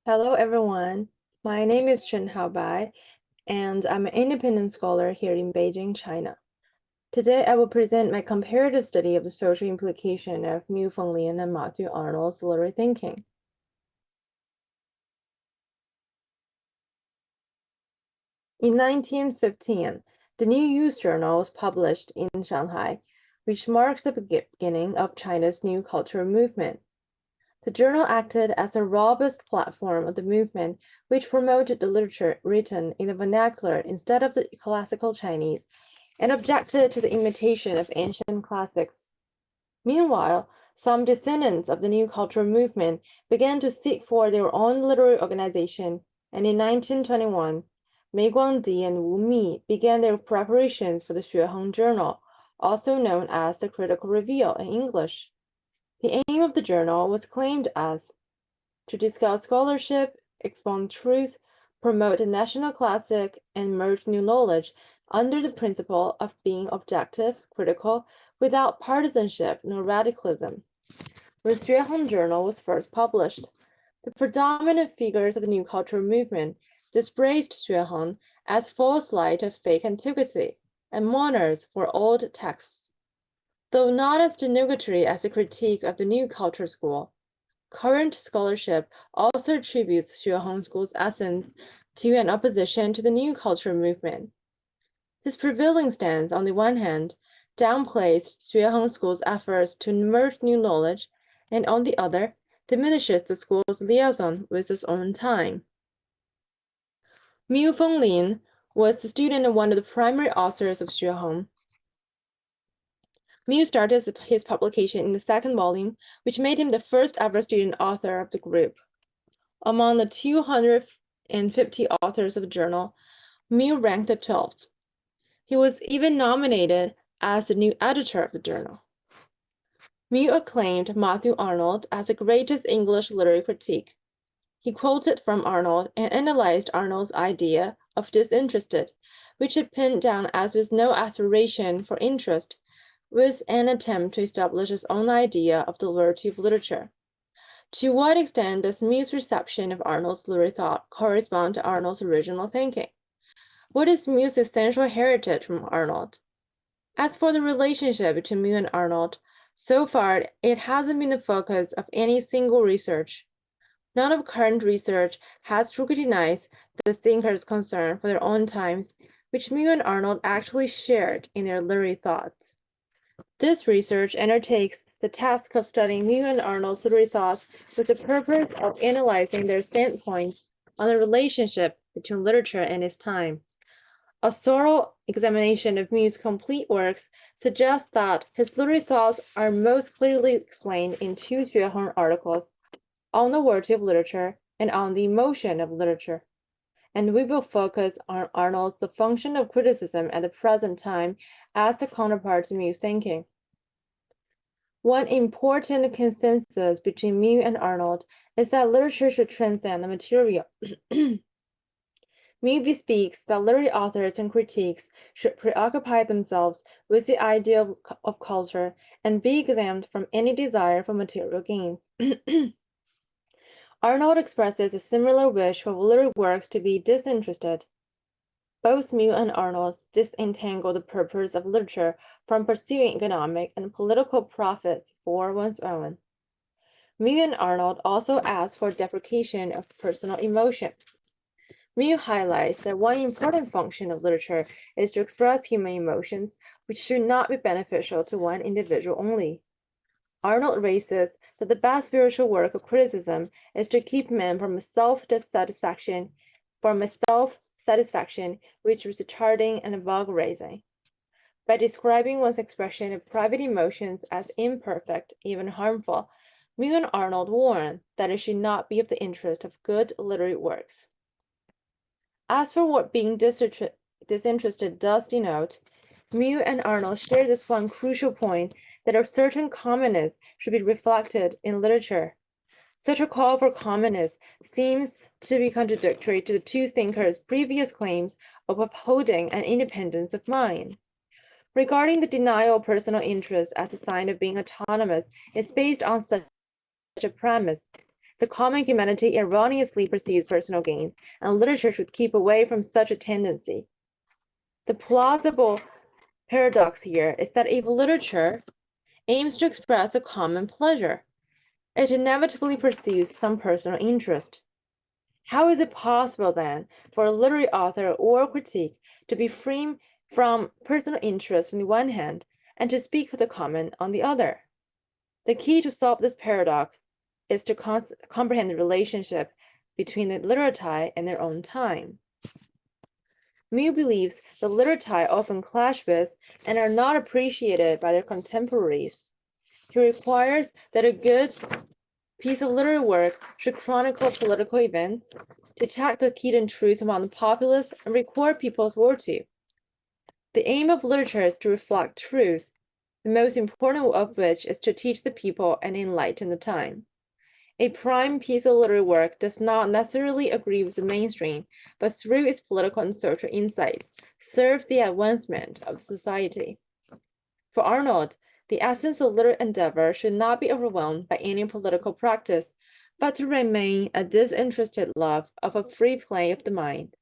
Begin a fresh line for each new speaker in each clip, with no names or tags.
Hello, everyone. My name is Shenhao BAI, and I'm an independent scholar here in Beijing, China. Today, I will present my comparative study of the social implication of Miu Fenglin and Matthew Arnold's literary thinking. In 1915, the New Youth Journal was published in Shanghai, which marked the beginning of China's new cultural movement. The journal acted as a robust platform of the movement, which promoted the literature written in the vernacular instead of the classical Chinese, and objected to the imitation of ancient classics. Meanwhile, some descendants of the new cultural movement began to seek for their own literary organization, and in 1921, Mei Guangdi and Wu Mi began their preparations for the Xueheng Journal, also known as the Critical Review in English. The aim of the journal was claimed as to discuss scholarship, expound truth, promote a national classic, and merge new knowledge under the principle of being objective, critical, without partisanship nor radicalism. When Xueheng Journal was first published, the predominant figures of the new cultural movement dispraised Xueheng as false light of fake antiquity and mourners for old texts. Though not as denogatory as the critique of the new culture school, current scholarship also attributes Xueheng School's essence to an opposition to the new culture movement. This prevailing stance, on the one hand, downplays Xueheng School's efforts to merge new knowledge, and on the other, diminishes the school's liaison with its own time. Miu Fenglin was the student and one of the primary authors of Xueheng. Miu started his publication in the second volume, which made him the first ever student author of the group. Among the 250 authors of the journal, Miu ranked the 12th. He was even nominated as the new editor of the journal. Miu acclaimed Matthew Arnold as the greatest English literary critic. He quoted from Arnold and analyzed Arnold's idea of disinterested, which he pinned down as with no aspiration for interest, with an attempt to establish his own idea of the virtue of literature. To what extent does Miu's reception of Arnold's literary thought correspond to Arnold's original thinking? What is Miu's essential heritage from Arnold? As for the relationship between Miu and Arnold, so far it hasn't been the focus of any single research. None of current research has scrutinized the thinkers' concern for their own times, which Miu and Arnold actually shared in their literary thoughts. This research undertakes the task of studying Miu and Arnold's literary thoughts with the purpose of analyzing their standpoints on the relationship between literature and its time. A thorough examination of Miu's complete works suggests that his literary thoughts are most clearly explained in two Xueheng articles on the virtue of literature and on the emotion of literature. And we will focus on Arnold's The Function of Criticism at the present time as the counterpart to Miu's thinking. One important consensus between Miu and Arnold is that literature should transcend the material. Miu bespeaks that literary authors and critiques should preoccupy themselves with the idea of culture and be exempt from any desire for material gains. Arnold expresses a similar wish for literary works to be disinterested. Both Miu and Arnold disentangle the purpose of literature from pursuing economic and political profits for one's own. Miu and Arnold also ask for deprecation of personal emotion. Miu highlights that one important function of literature is to express human emotions, which should not be beneficial to one individual only. Arnold raises that the best spiritual work of criticism is to keep men from a self-satisfaction which is retarding and vulgarizing. By describing one's expression of private emotions as imperfect, even harmful, Miu and Arnold warn that it should not be of the interest of good literary works. As for what being disinterested does denote, Miu and Arnold share this one crucial point that a certain commonness should be reflected in literature. Such a call for commonness seems to be contradictory to the two thinkers' previous claims of upholding an independence of mind. Regarding the denial of personal interest as a sign of being autonomous is based on such a premise. The common humanity erroneously pursues personal gain, and literature should keep away from such a tendency. The plausible paradox here is that if literature aims to express a common pleasure, it inevitably pursues some personal interest. How is it possible then for a literary author or critique to be free from personal interest on the one hand and to speak for the common on the other? The key to solve this paradox is to comprehend the relationship between the literati and their own time. Miu believes the literati often clash with and are not appreciated by their contemporaries. He requires that a good piece of literary work should chronicle political events, detect the hidden truths among the populace, and record people's virtue. The aim of literature is to reflect truth, the most important of which is to teach the people and enlighten the time. A prime piece of literary work does not necessarily agree with the mainstream, but through its political and social insights, serves the advancement of society. For Arnold, the essence of literary endeavor should not be overwhelmed by any political practice, but to remain a disinterested love of a free play of the mind.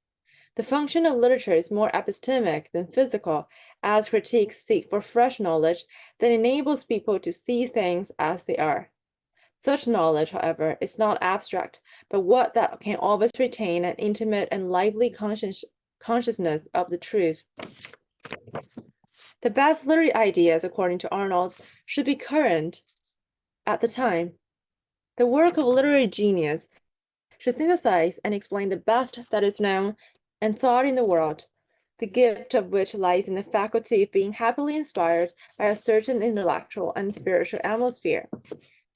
The function of literature is more epistemic than physical, as critiques seek for fresh knowledge that enables people to see things as they are. Such knowledge, however, is not abstract, but what that can always retain an intimate and lively consciousness of the truth. The best literary ideas, according to Arnold, should be current at the time. The work of literary genius should synthesize and explain the best that is known and thought in the world, the gift of which lies in the faculty of being happily inspired by a certain intellectual and spiritual atmosphere.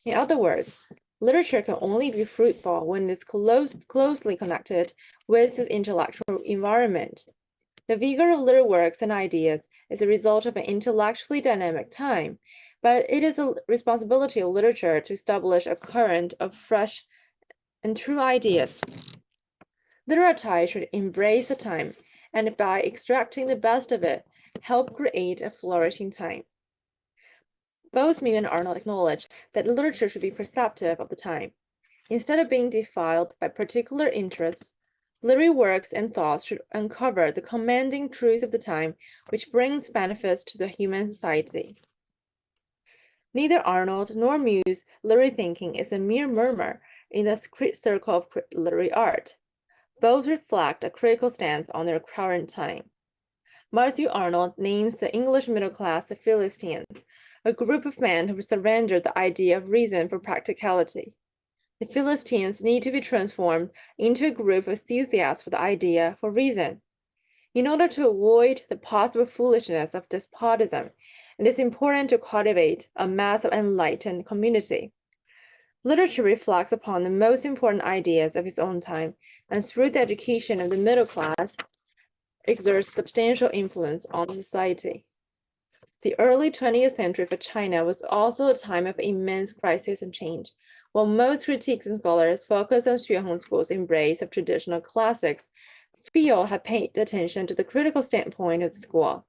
In other words, literature can only be fruitful when it is closely connected with its intellectual environment. The vigor of literary works and ideas is a result of an intellectually dynamic time, but it is a responsibility of literature to establish a current of fresh and true ideas. Literati should embrace the time, and by extracting the best of it, help create a flourishing time. Both Miu and Arnold acknowledge that literature should be perceptive of the time. Instead of being defiled by particular interests, literary works and thoughts should uncover the commanding truth of the time, which brings benefits to the human society. Neither Arnold nor Miu's literary thinking is a mere murmur in the circle of literary art. Both reflect a critical stance on their current time. Matthew Arnold names the English middle class the Philistines, a group of men who surrendered the idea of reason for practicality. The Philistines need to be transformed into a group of enthusiasts for the idea for reason. In order to avoid the possible foolishness of despotism, it is important to cultivate a mass of enlightened community. Literature reflects upon the most important ideas of its own time, and through the education of the middle class, exerts substantial influence on society. The early 20th century for China was also a time of immense crisis and change. While most critics and scholars focus on Xueheng school's embrace of traditional classics, few have paid attention to the critical standpoint of the school.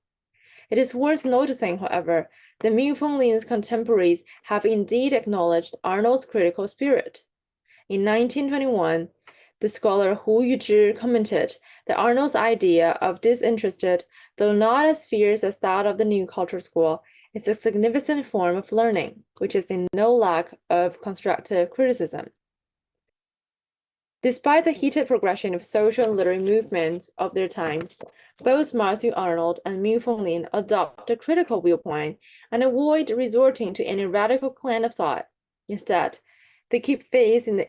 It is worth noticing, however, that Miu Fenglin's contemporaries have indeed acknowledged Arnold's critical spirit. In 1921, the scholar Hu Yuzhi commented that Arnold's idea of disinterested, though not as fierce as that of the New Culture School, is a significant form of learning, which is in no lack of constructive criticism. Despite the heated progression of social and literary movements of their times, both Matthew Arnold and Miu Fenglin adopt a critical viewpoint and avoid resorting to any radical clan of thought. Instead, they keep faith in the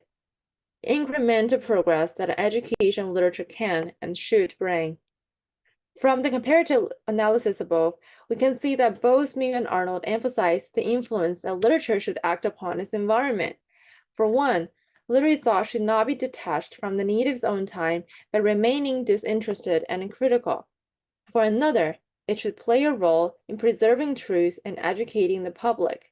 incremental progress that an education of literature can and should bring. From the comparative analysis above, we can see that both Miu and Arnold emphasize the influence that literature should act upon its environment. For one, literary thought should not be detached from the need of its own time, but remaining disinterested and critical. For another, it should play a role in preserving truth and educating the public.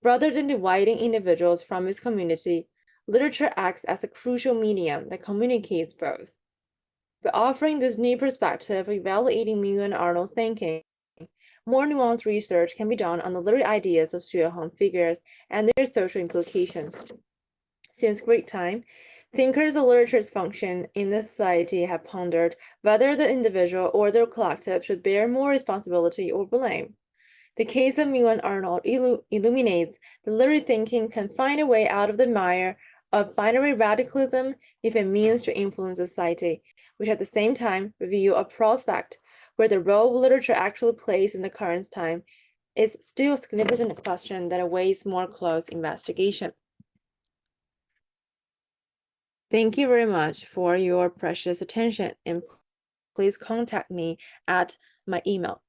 Rather than dividing individuals from its community, literature acts as a crucial medium that communicates both. By offering this new perspective of evaluating Miu and Arnold's thinking, more nuanced research can be done on the literary ideas of Xueheng figures and their social implications. Since Greek time, thinkers of literature's function in the society have pondered whether the individual or the collective should bear more responsibility or blame. The case of Miu and Arnold illuminates that literary thinking can find a way out of the mire of binary radicalism if it means to influence society, which at the same time reveal a prospect where the role literature actually plays in the current time is still a significant question that awaits more close investigation. Thank you very much for your precious attention, and please contact me at my email.